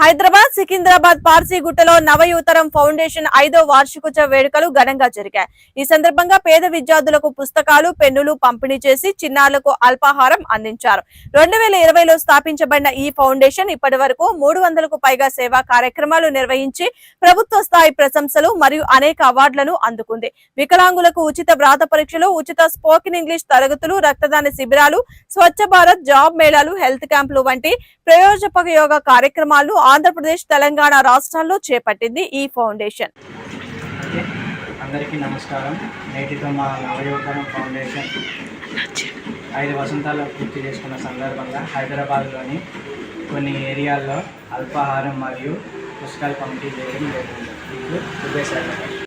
Hyderabad Secunderabad పార్సీగుట్టలో నవయువతరం foundation 5వ వార్షికోత్సవ వేడుకలు ఘనంగా జరిగాయి. ఈ సందర్భంగా పేద విద్యార్థులకు పుస్తకాలు, పెన్నులు పంపిణీ చేసి చిన్నారులకు అల్పాహారం అందించారు. 2020లో స్థాపించబడిన ఈ ఫౌండేషన్ ఇప్పటివరకు 300కు పైగా సేవా కార్యక్రమాలు నిర్వహించి ప్రభుత్వ స్థాయి ప్రశంసలు మరియు అనేక అవార్డులను అందుకుంది. వికలాంగులకు ఉచిత వ్రాత పరీక్షలు, ఉచిత స్పోకెన్ ఇంగ్లీష్ తరగతులు, రక్తదాన శిబిరాలు, స్వచ్ఛ భారత్, జాబ్ మేళాలు, హెల్త్ క్యాంపులు వంటి ప్రయోజనపయోగ కార్యక్రమాలు ఆంధ్రప్రదేశ్, తెలంగాణ రాష్ట్రాల్లో చేపట్టింది ఈ ఫౌండేషన్. అందరికీ నమస్కారం. నేటితో మా నవయువతరం ఫౌండేషన్ 5 వసంతాలు పూర్తి చేసుకున్న సందర్భంగా హైదరాబాద్లోని కొన్ని ఏరియాల్లో అల్పాహారం మరియు పుస్తకాలు పంపిణీ చేయడం జరిగింది.